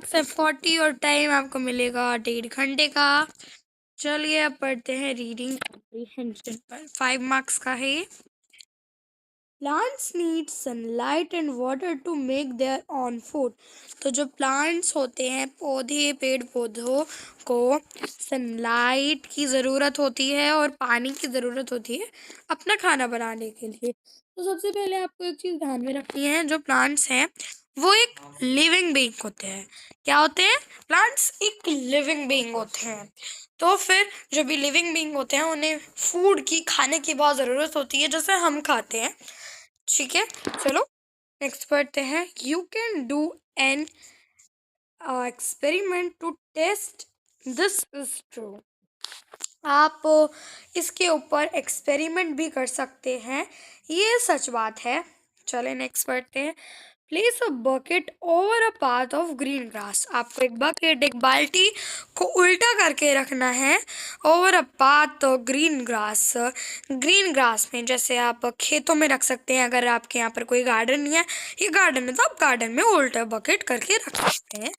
6:40 और टाइम आपको मिलेगा 1.5 घंटे का। चलिए अब पढ़ते हैं रीडिंग कॉम्प्रिहेंशन पर। 5 मार्क्स का है ये। Plants need sunlight and water to make their own food. तो जो प्लांट्स होते हैं, पौधे, पेड़ पौधों को सनलाइट की ज़रूरत होती है और पानी की ज़रूरत होती है अपना खाना बनाने के लिए। तो सबसे पहले आपको एक चीज़ ध्यान में रखनी है, जो प्लांट्स हैं वो एक लिविंग बीइंग होते हैं। क्या होते हैं? प्लांट्स एक लिविंग बीइंग होते हैं। तो फिर जो भी लिविंग बीइंग होते हैं उन्हें फूड की, खाने की बहुत ज़रूरत होती है, जैसे हम खाते हैं। ठीक है, चलो नेक्स्ट पढ़ते हैं। You can do an experiment to test this is true. आप इसके ऊपर एक्सपेरिमेंट भी कर सकते हैं, ये सच बात है। चले नेक्स्ट पढ़ते हैं। Place a bucket over a path of green grass. आपको एक बकेट, एक बाल्टी को उल्टा करके रखना है over a path of green grass. Green grass में, जैसे आप खेतों में रख सकते हैं। अगर आपके यहाँ पर कोई गार्डन नहीं है, ये गार्डन है, तो आप गार्डन में उल्टा बकेट करके रख सकते हैं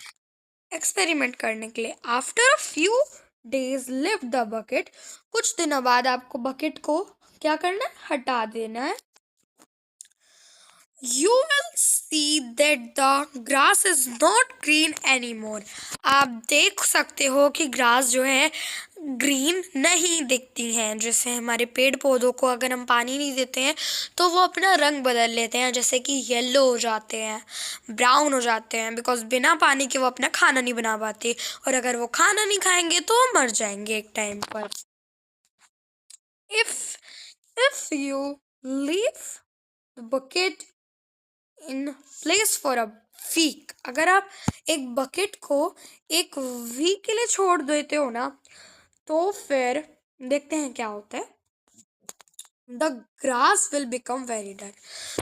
एक्सपेरिमेंट करने के लिए। After a few days lift the bucket. कुछ दिनों बाद आपको बकेट को क्या करना है? हटा देना है। You will see that the grass is not green anymore. आप देख सकते हो कि ग्रास जो है ग्रीन नहीं दिखती हैं। जैसे हमारे पेड़ पौधों को अगर हम पानी नहीं देते हैं तो वो अपना रंग बदल लेते हैं, जैसे कि येलो हो जाते हैं, ब्राउन हो जाते हैं, बिकॉज बिना पानी के वो अपना खाना नहीं बना पाते। और अगर वो खाना नहीं खाएंगे तो वो मर जाएंगे एक टाइम पर। If you leave the bucket in place for a week, अगर आप एक बकेट को एक वीक के लिए छोड़ देते हो ना, तो फिर देखते हैं क्या होता है। The grass will become very dull.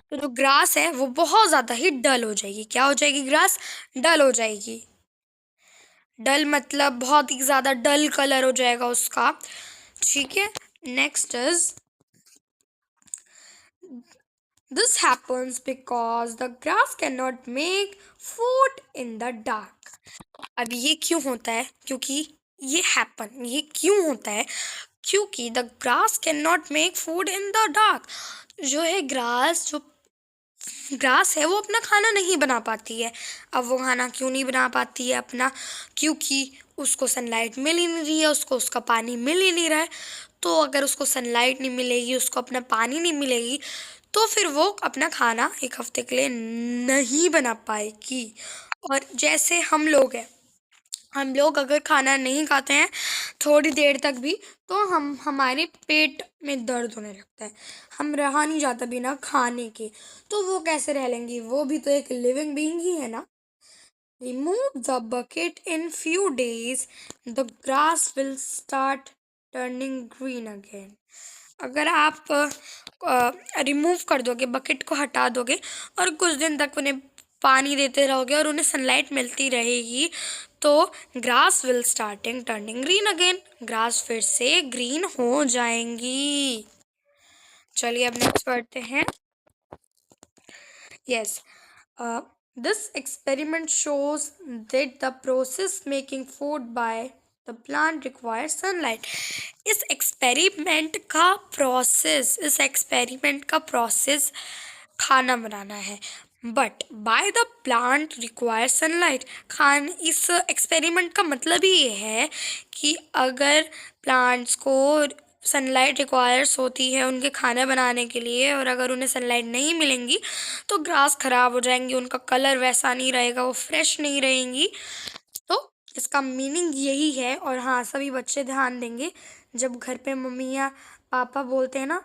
तो जो ग्रास है वो बहुत ज़्यादा ही डल हो जाएगी। क्या हो जाएगी? ग्रास डल हो जाएगी। डल मतलब बहुत ही ज़्यादा डल कलर हो जाएगा उसका। ठीक है, next is this happens because the grass cannot make food in the dark. अब ये क्यों होता है? क्योंकि ये क्यों होता है? क्योंकि the grass can not make food in the dark. जो है ग्रास है वो अपना खाना नहीं बना पाती है। अब वो खाना क्यों नहीं बना पाती है अपना? क्योंकि उसको सनलाइट मिल ही नहीं रही है, उसको उसका पानी मिल ही नहीं रहा है। तो अगर उसको सनलाइट नहीं मिलेगी, उसको अपना पानी नहीं मिलेगी, तो फिर वो अपना खाना एक हफ्ते के लिए नहीं बना पाएगी। और जैसे हम लोग हैं, हम लोग अगर खाना नहीं खाते हैं थोड़ी देर तक भी, तो हमारे पेट में दर्द होने लगता है, हम रहा नहीं जाता बिना खाने के। तो वो कैसे रह लेंगी? वो भी तो एक लिविंग बीइंग ही है ना। Remove the bucket in few days, the grass will start turning green again. अगर आप रिमूव कर दोगे, बकेट को हटा दोगे और कुछ दिन तक उन्हें पानी देते रहोगे और उन्हें सनलाइट मिलती रहेगी, तो grass will starting turning green again. Grass फिर से ग्रीन हो जाएंगी। चलिए अब नेक्स्ट पढ़ते हैं। Yes, this experiment shows that the process making food by the plant require sunlight. इस एक्सपेरिमेंट का प्रोसेस खाना बनाना है, but by the plant require sunlight. इस एक्सपेरिमेंट का मतलब ही ये है कि अगर प्लांट्स को सनलाइट रिक्वायर्स होती है उनके खाना बनाने के लिए, और अगर उन्हें सनलाइट नहीं मिलेंगी तो ग्रास खराब हो जाएंगी, उनका कलर वैसा नहीं रहेगा, वो फ्रेश नहीं रहेंगी। तो इसका मीनिंग यही है। और हाँ, सभी बच्चे ध्यान देंगे, जब घर पे मम्मी या पापा बोलते हैं ना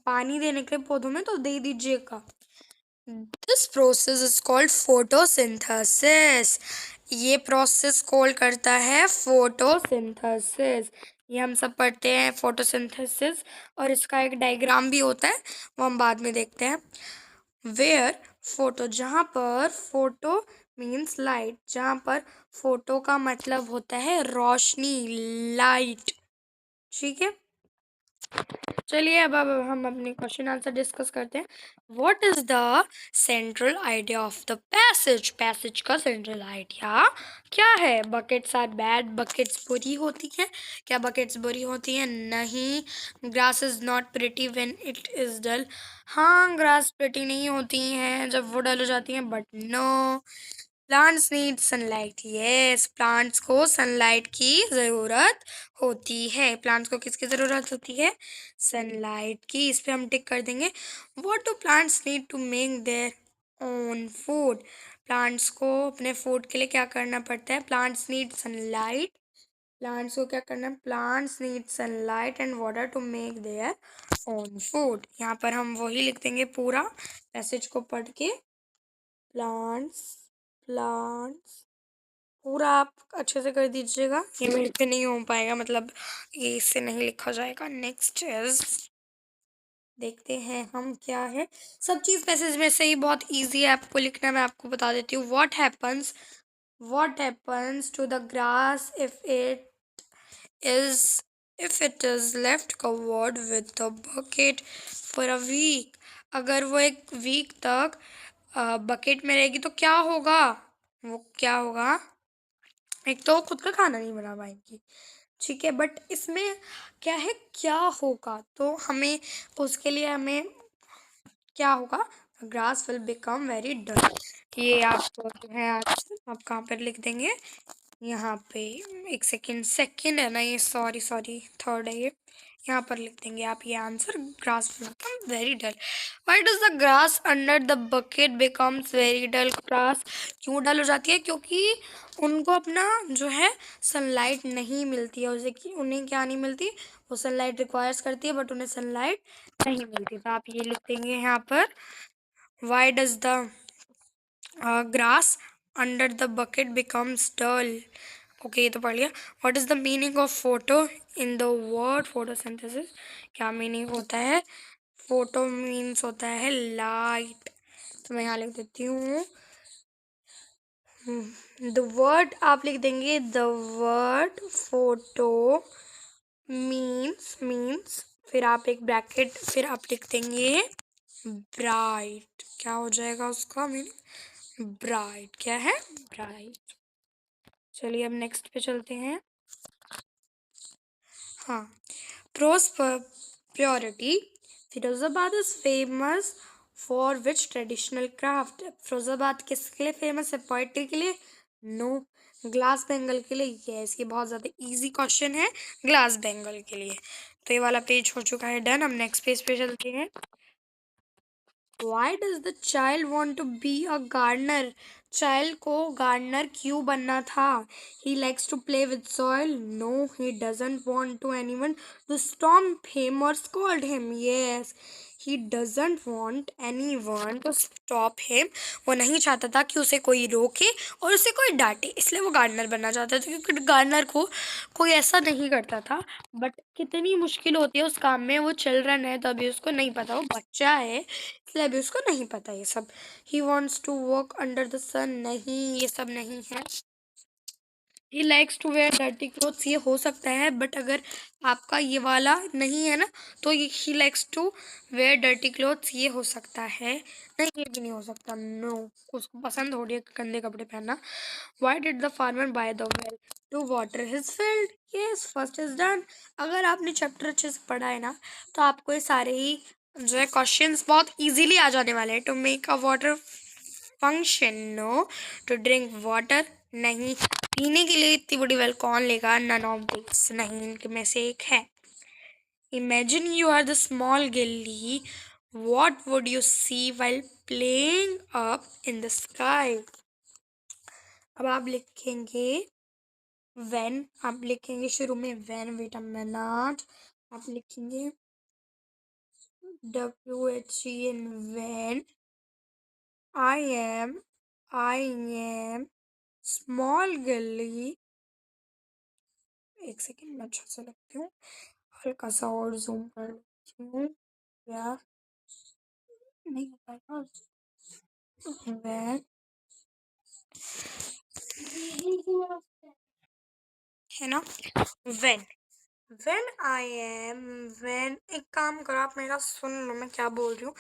पानी देने के लिए पौधों में, तो दे दीजिएगा। This process is called photosynthesis. ये प्रोसेस कॉल करता है फोटोसिंथेसिस। ये हम सब पढ़ते हैं फोटोसिंथेसिस, और इसका एक डायग्राम भी होता है, वो हम बाद में देखते हैं। वेयर फोटो, जहाँ पर फोटो मीन्स लाइट, जहाँ पर फोटो का मतलब होता है रोशनी, लाइट। ठीक है, चलिए अब हम अपने क्वेश्चन आंसर डिस्कस करते हैं। What is the central idea of the passage? Passage का सेंट्रल आइडिया क्या है? बकेट्स आर बैड, बकेट्स बुरी होती हैं। क्या बकेट्स बुरी होती हैं? नहीं। Grass is not pretty when it is dull. हाँ, ग्रास प्रिटी नहीं होती हैं जब वो डल हो जाती हैं, but no. Plants need sunlight, yes, plants को सनलाइट की ज़रूरत होती है। प्लांट्स को किसकी ज़रूरत होती है? सनलाइट की। इस पे हम टिक कर देंगे। What do plants need to make their own food? Plants को अपने फूड के लिए क्या करना पड़ता है? Plants need sunlight. प्लांट्स को क्या करना है? Plants need sunlight and water to make their own food. यहाँ पर हम वही लिख देंगे पूरा पैसेज को पढ़ के। प्लांट्स, प्लांट्स पूरा आप अच्छे से कर दीजिएगा, ये मेरे पे नहीं हो पाएगा, मतलब ये इससे नहीं लिखा जाएगा। नेक्स्ट इज, देखते हैं हम क्या है। सब चीज़ पैसेज में से ही बहुत इजी है आपको लिखना, मैं आपको बता देती हूँ। What happens to the grass is if it is left covered with the bucket for a week? अगर वो एक वीक तक बकेट में रहेगी तो क्या होगा? वो क्या होगा? एक तो खुद का खाना नहीं बना पाएंगी, ठीक है, बट इसमें क्या है, क्या होगा, तो हमें उसके लिए हमें क्या होगा? Grass will become very dull. ये आप जो है आप कहाँ पर लिख देंगे? यहाँ पे एक सेकेंड है ना ये, सॉरी थर्ड है ये, यहाँ पर लिख देंगे आप ये answer. Grass will become very dull. Why does the grass under the bucket becomes very dull? Grass क्यों डल हो जाती है? क्योंकि उनको अपना जो है सनलाइट नहीं मिलती है, उसे उन्हें क्या नहीं मिलती? वो सनलाइट रिक्वायर्स करती है बट उन्हें सनलाइट नहीं मिलती। तो आप ये लिख देंगे यहाँ पर, why does the grass under the bucket becomes dull. Okay, ये तो पढ़ लिया। What is the meaning of photo in the word photosynthesis? क्या मीनिंग होता है? फोटो मीन्स होता है लाइट। तो मैं यहाँ लिख देती हूँ द वर्ड, आप लिख देंगे द वर्ड फोटो मीन्स फिर आप एक ब्रैकेट, फिर आप लिख देंगे ब्राइट। क्या हो जाएगा उसका मीनिंग? ब्राइट। क्या है? ब्राइट। चलिए अब नेक्स्ट पे चलते हैं। हाँ, purity. Firozabad is famous for which traditional craft? Firozabad किसके लिए फेमस है? पोइट्री के लिए? नो। ग्लास बेंगल के लिए? यस, ये बहुत ज़्यादा इजी क्वेश्चन है, ग्लास बेंगल के लिए। तो ये वाला पेज हो चुका है डन। हम नेक्स्ट पेज पे चलते हैं। Why does the child want to be a gardener? Child को गार्डनर क्यों बनना था? He likes to play with soil. No, he doesn't want to anyone to stomp him or scold him. Yes, he doesn't want anyone to stop him. वो नहीं चाहता था कि उसे कोई रोके और उसे कोई डांटे, इसलिए वो गार्डनर बनना चाहता था, क्योंकि गार्डनर को कोई ऐसा नहीं करता था। बट कितनी मुश्किल होती है उस काम में, वो चिल्ड्रन है तो अभी उसको नहीं पता, वो बच्चा है इसलिए अभी उसको नहीं पता ये सब। He wants to work under the sun, नहीं, ये सब नहीं है। He likes to wear dirty clothes, ये हो सकता है, बट अगर आपका ये वाला नहीं है ना, तो ये ही likes to wear dirty clothes ये हो सकता है। नहीं, ये भी नहीं हो सकता, नो, उसको पसंद हो रही है गंदे कपड़े पहनना। Why did the farmer buy the well? To water his field. Yes, first is done. अगर आपने चैप्टर अच्छे से पढ़ा है ना, तो आपको ये सारे ही जो है क्वेश्चंस बहुत इजीली आ जाने वाले हैं। To make a water function, no. To drink water, नहीं। पीने के लिए इतनी बड़ी वेल कौन लेगा? नन ऑफ दिस, नहीं, इनके में से एक है। Imagine you are the small gilli, what would you see while playing up in the sky? अब आप लिखेंगे व्हेन, आप लिखेंगे शुरू में व्हेन, वेट अ मिनट, आप लिखेंगे WHEN, when I am small गिल्ली। एक सेकेंड में अच्छा से लगती हूँ, हल्का सा और जूम कर लेती हूँ, या नहीं हो पाएगा। व्हेन, है ना, व्हेन वेन एक काम करो, आप मेरा सुन लो, मैं क्या बोल रही हूँ.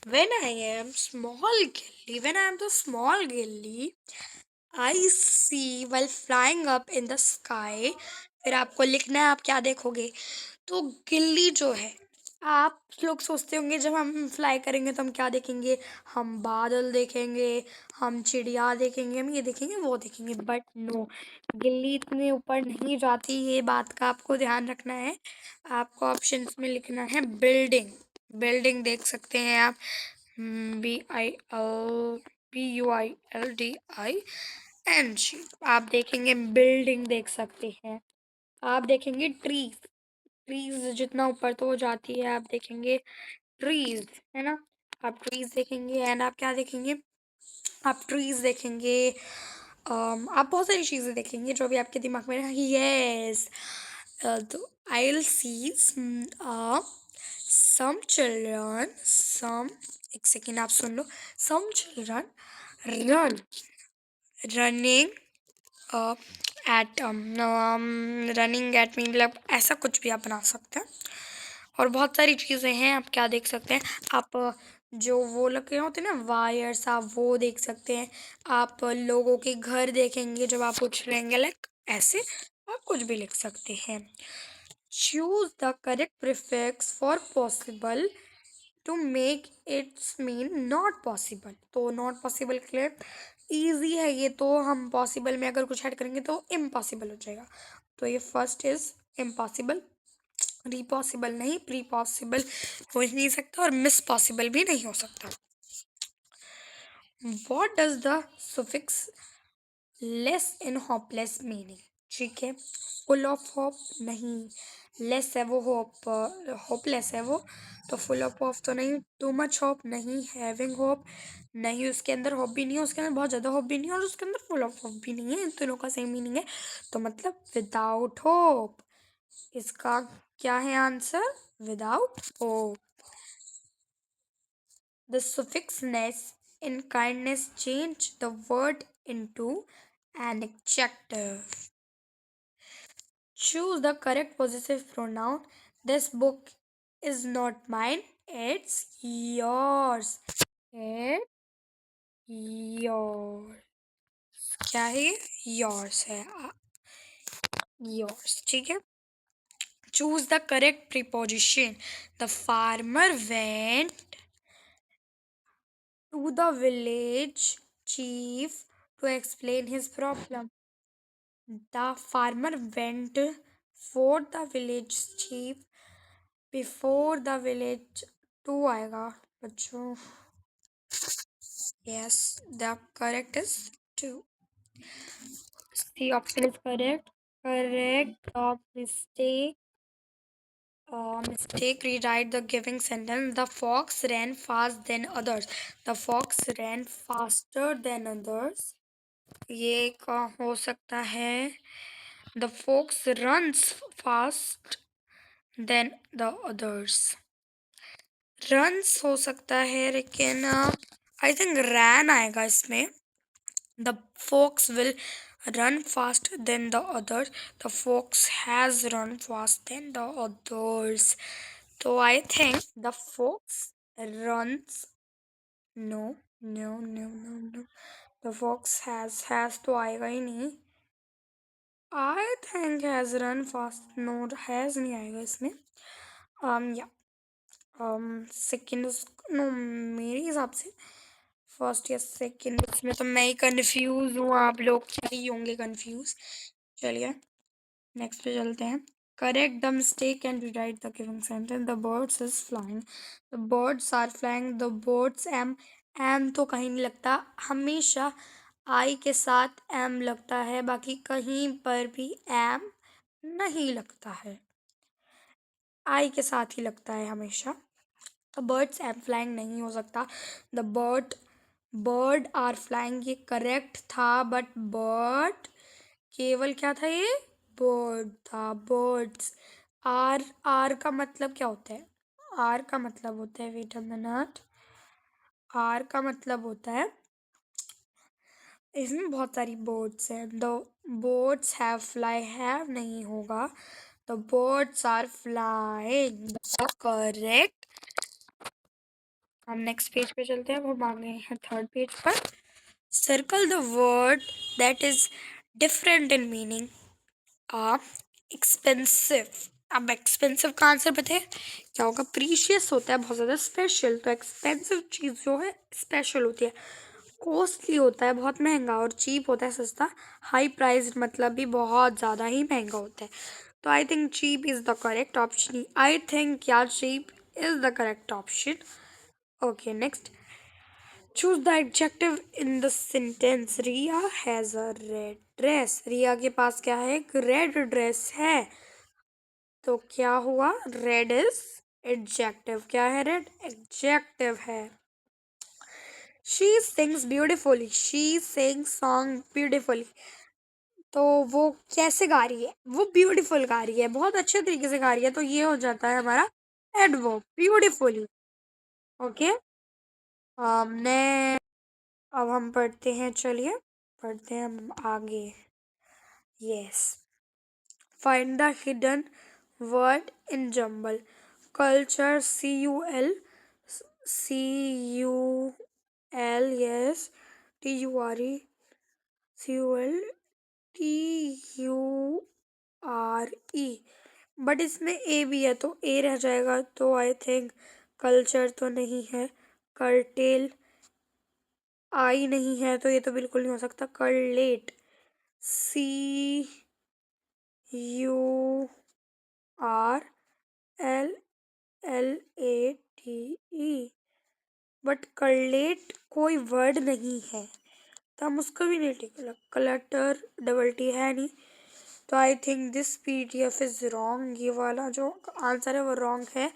When I am small gilli, when I am the small gilli I see well flying up in the sky. फिर आपको लिखना है आप क्या देखोगे. तो गिल्ली जो है, आप लोग सोचते होंगे जब हम फ्लाई करेंगे तो हम क्या देखेंगे. हम बादल देखेंगे, हम चिड़िया देखेंगे, हम ये देखेंगे वो देखेंगे, बट नो, गिल्ली इतने ऊपर नहीं जाती. ये बात का आपको ध्यान रखना है. आपको ऑप्शंस में लिखना है बिल्डिंग. बिल्डिंग देख सकते हैं आप. BILBUILDING आप देखेंगे. बिल्डिंग देख सकते हैं. आप देखेंगे ट्रीज. ट्रीज जितना ऊपर तो हो जाती है, आप देखेंगे ट्रीज, है ना. आप ट्रीज देखेंगे एंड आप क्या देखेंगे. आप ट्रीज देखेंगे. आप बहुत सारी चीज़ें देखेंगे जो भी आपके दिमाग में रहे. यस. तो I will see some children, सम, एक सेकेंड आप सुन लो. Some children run, running at, running at me, मतलब ऐसा कुछ भी आप बना सकते हैं. और बहुत सारी चीज़ें हैं. आप क्या देख सकते हैं. आप जो वो लगे होते हैं ना वायर्स, आप वो देख सकते हैं. आप लोगों के घर देखेंगे जब आप उठ रहेंगे, लाइक ऐसे आप कुछ भी लिख सकते हैं. Choose the correct prefix for possible to make its mean not possible. तो नॉट पॉसिबल के लिए ईजी है ये. तो हम पॉसिबल में अगर कुछ ऐड करेंगे तो इम्पॉसिबल हो जाएगा. तो ये फर्स्ट इज इम्पॉसिबल. पॉसिबल नहीं, प्री पॉसिबल हो ही नहीं सकता और मिस पॉसिबल भी नहीं हो सकता. What does the suffix less in hopeless meaning. ठीक है. फुल ऑफ होप नहीं, लेस है वो होप, होपलेस है वो. तो फुल ऑफ होप तो नहीं. टू मच होप नहीं. हैविंग होप नहीं, उसके अंदर होप भी नहीं है, उसके अंदर बहुत ज़्यादा होप भी नहीं है, और उसके अंदर फुल ऑफ होप भी नहीं है. इन दोनों का सेम मीनिंग है. तो मतलब विदाउट होप. इसका क्या है answer. Without hope. The suffix ness in kindness change the word into an adjective. Choose the correct possessive pronoun. This book is not mine, it's yours. It's yours. क्या है ये. yours है. yours. ठीक है. Choose the correct preposition. The farmer went to the village chief to explain his problem. The farmer went for the village chief before the village to आएगा बच्चों. Yes, the correct is 2. The option is correct. Correct. Mistake. Rewrite the giving sentence. The fox ran fast than others. The fox ran faster than others. ये का हो सकता है. The fox runs fast than the others. runs हो सकता है, लेकिन I think ran आएगा इसमें. The fox will run faster than the others. The fox has run fast than the others. So I think the fox runs. No, no, no, no, no. The fox has तो आएगा ही नहीं. I think has run fast. No, has नहीं आएगा इसमें. Yeah. Second, no, मेरे हिसाब से first या सेकेंड. इसमें तो मैं ही कंफ्यूज हूँ, आप लोग ही होंगे कंफ्यूज. चलिए नेक्स्ट पे चलते हैं. Correct the mistake and rewrite the given sentence. The birds is flying. The birds are flying. The birds am तो कहीं नहीं लगता. हमेशा आई के साथ एम लगता है, बाकी कहीं पर भी एम नहीं लगता है. आई के साथ ही लगता है हमेशा. बर्ड्स एम फ्लाइंग नहीं हो सकता. द बर्ड आर फ्लाइंग ये करेक्ट था, बट बर्ड केवल क्या था, ये बर्ड था. बर्ड्स. आर का मतलब क्या होता है. आर का मतलब होता है, वेट अ मिनट. आर का मतलब होता है, इसमें बहुत सारी बर्ड्स हैं. The birds have fly. Have नहीं होगा. The The birds are flying. Correct. हम नेक्स्ट पेज पे चलते हैं, हम आ गए हैं थर्ड पेज पर। Circle the word that is different in meaning. Expensive. अब एक्सपेंसिव का आंसर बताए क्या होगा? प्रीशियस होता है, बहुत ज़्यादा स्पेशल। तो एक्सपेंसिव चीज़ जो है स्पेशल होती है। कॉस्टली होता है बहुत महंगा, और चीप होता है सस्ता। हाई प्राइस मतलब भी बहुत ज़्यादा ही महंगा होता है। तो I think cheap is the correct option. I think या cheap is the correct option. Okay next. Choose the adjective in the sentence. Riya has a red dress. Riya के पास क्या है? एक रेड ड्रेस है। तो क्या हुआ? Red is adjective. क्या है? रेड एडजेक्टिव है। She sings beautifully. She sings song beautifully. तो वो कैसे गा रही है? वो ब्यूटीफुल गा रही है, बहुत अच्छे तरीके से गा रही है। तो ये हो जाता है हमारा एडवर्ब, ब्यूटीफुली। ओके। हमने अब हम पढ़ते हैं, चलिए पढ़ते हैं हम आगे। Yes. Find the hidden word in jumble. Culture, CUL, yes, TURE, but इसमें ए भी है तो ए रह जाएगा। तो आई थिंक कल्चर तो नहीं है। कर्टेल आई नहीं है, तो ये तो बिल्कुल नहीं हो सकता। कर्लेट, CURLLATE, बट कर्लेट कोई वर्ड नहीं है, तो हम उसको भी नहीं टिक। क्लटर डबल टी है नहीं। तो I think this PDF is wrong. ये वाला जो आंसर है वो रॉन्ग है।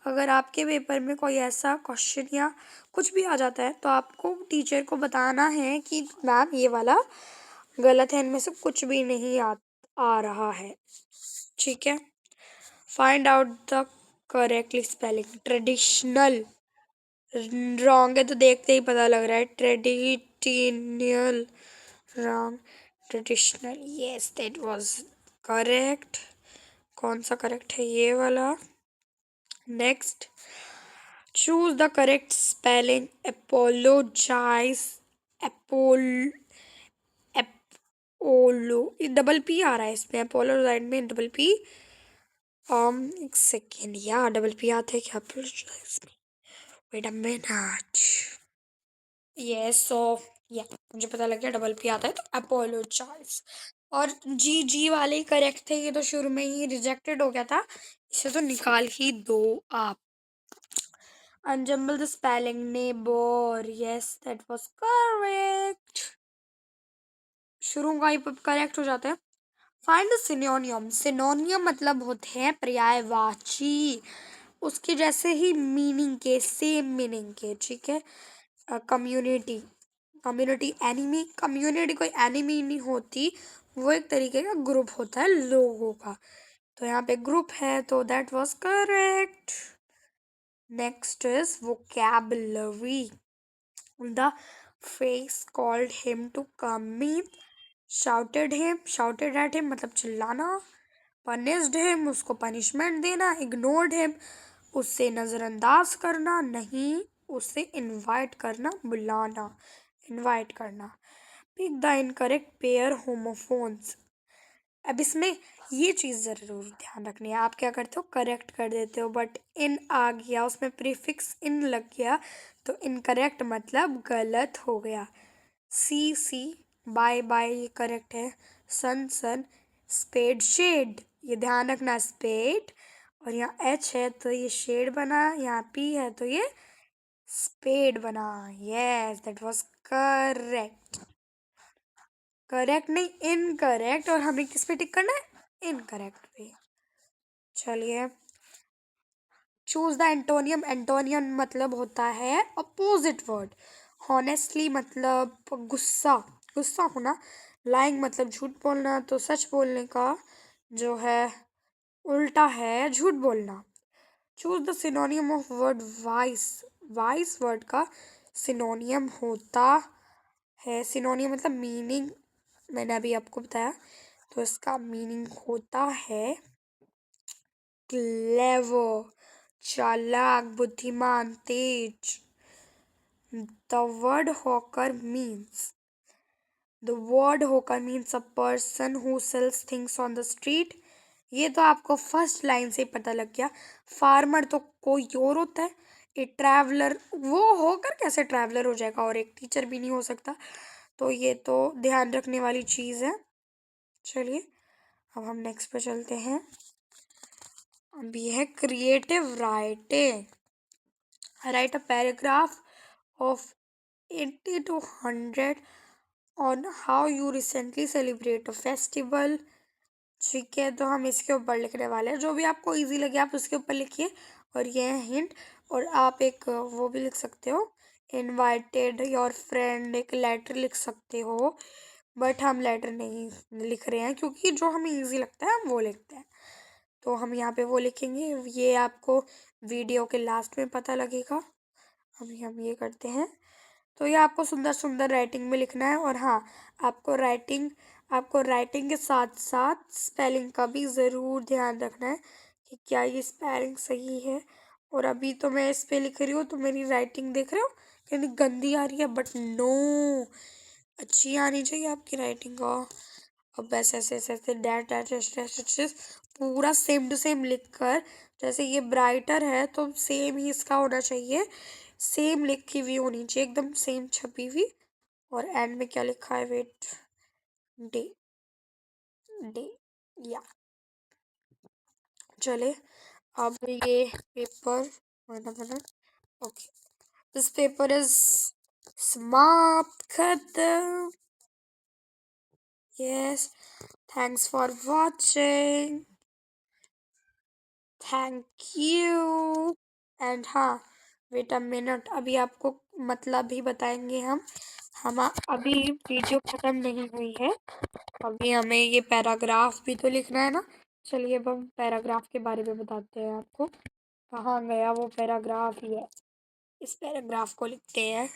अगर आपके पेपर में कोई ऐसा क्वेश्चन या कुछ भी आ जाता है तो आपको टीचर को बताना है कि मैम ये वाला गलत है, इनमें से कुछ भी नहीं आ रहा है। ठीक है। Find out the correctly spelling. Traditional wrong है, तो देखते ही पता लग रहा है। Traditional wrong. Traditional, yes that was correct. कौन सा करेक्ट है? ये वाला। Next. Choose the correct spelling. Apologise. एपोल एपोलो, डबल पी आ रहा है इसमें। अपोलोजाइज में डबल पी। एक सेकेंड, या डबल पी आता है क्या अपोलोजाइज में? Wait a minute. Yes, so या मुझे पता लग गया डबल पी आता है तो अपोलोजाइज। और जी वाले ही करेक्ट थे, ये तो शुरू में ही रिजेक्टेड हो गया था, इसे तो निकाल ही दो आप। अनजम्बल the spelling. Neighbour, yes that was correct. शुरू का ही करेक्ट हो जाता है। Find the सिनोनियम। सिनोनियम मतलब होते हैं पर्यायवाची, उसके जैसे ही मीनिंग के, सेम मीनिंग के। ठीक है। कम्युनिटी। Community enemy. कम्युनिटी कोई एनिमी नहीं होती, वो एक तरीके का ग्रुप होता है लोगों का। तो यहाँ पे ग्रुप है, तो that was correct. Next is vocabulary. The face called him to come mean. Shouted at him मतलब चिल्लाना। पनिश्ड हिम उसको पनिशमेंट देना। इग्नोर्ड हिम उससे नज़रअंदाज करना, नहीं उसे इनवाइट करना, बुलाना, इनवाइट करना। Pick the incorrect pair homophones. अब इसमें ये चीज़ ज़रूर ध्यान रखनी है। आप क्या करते हो? करेक्ट कर देते हो, बट इन आ गया, उसमें प्रीफिक्स इन लग गया, तो इनकरेक्ट मतलब गलत हो गया। सी बाय बाय ये करेक्ट है। सन स्पेड शेड, ये ध्यान रखना। स्पेड, और यहाँ H है तो ये शेड बना, यहाँ P है तो ये स्पेड बना। Yes that was correct. Correct नहीं, इनकरेक्ट। और हमें किस पे टिक करना है? इनकरेक्ट पे। चलिए। Choose the antonym. एंटोनियम मतलब होता है अपोजिट वर्ड। हॉनेस्टली मतलब गुस्सा, गुस्सा होना। लाइंग मतलब झूठ बोलना, तो सच बोलने का जो है उल्टा है झूठ बोलना। Choose the सिनोनियम of word vice. Vice word का सिनोनियम होता है, सिनोनियम मतलब मीनिंग, मैंने अभी आपको बताया, तो इसका मीनिंग होता है क्लेवर, चालाक, बुद्धिमान, तेज। The word hawker means The word hawker means a person who sells things on the street. ये तो आपको फर्स्ट लाइन से ही पता लग गया। फार्मर तो कोई और होता है। ए ट्रैवलर, वो होकर कैसे ट्रैवलर हो जाएगा, और एक टीचर भी नहीं हो सकता। तो ये तो ध्यान रखने वाली चीज है। चलिए अब हम नेक्स्ट पे चलते हैं। अब ये है creative writing. Right a paragraph of 80 to 100 on how you recently celebrate a festival। ठीक है, तो हम इसके ऊपर लिखने वाले हैं। जो भी आपको इजी लगे आप उसके ऊपर लिखिए। और ये है हिंट। और आप एक वो भी लिख सकते हो, इनवाइटेड योर फ्रेंड, एक लेटर लिख सकते हो। बट हम लेटर नहीं लिख रहे हैं, क्योंकि जो हमें इजी लगता है हम वो लिखते हैं। तो हम यहाँ पे वो लिखेंगे। ये आपको वीडियो के लास्ट में पता लगेगा। अभी हम ये करते हैं। तो ये आपको सुंदर सुंदर राइटिंग में लिखना है। और हाँ, आपको राइटिंग के साथ साथ स्पेलिंग का भी ज़रूर ध्यान रखना है कि क्या ये स्पेलिंग सही है। और अभी तो मैं इस पे लिख रही हूँ, तो मेरी राइटिंग देख रहे हो कितनी गंदी आ रही है। बट नो, अच्छी आनी चाहिए आपकी राइटिंग का। अब ऐसे ऐसे ऐसे ऐसे dash dash dash dash dash पूरा सेम टू सेम लिख कर, जैसे ये ब्राइटर है तो सेम ही इसका होना चाहिए। सेम लिखी हुई होनी चाहिए, एकदम सेम छपी हुई। और एंड में क्या लिखा है, वेट, डे, डे, या। चले अब ये paper, okay, this paper is समाप्त, खत्म। Yes, thanks for watching, thank you. And हाँ, वेट अ मिनट, अभी आपको मतलब भी बताएंगे हम अभी वीडियो खत्म नहीं हुई है। अभी हमें ये पैराग्राफ भी तो लिखना है ना। चलिए अब हम पैराग्राफ के बारे में बताते हैं आपको। कहाँ गया वो पैराग्राफ, ही है, इस पैराग्राफ को लिखते हैं।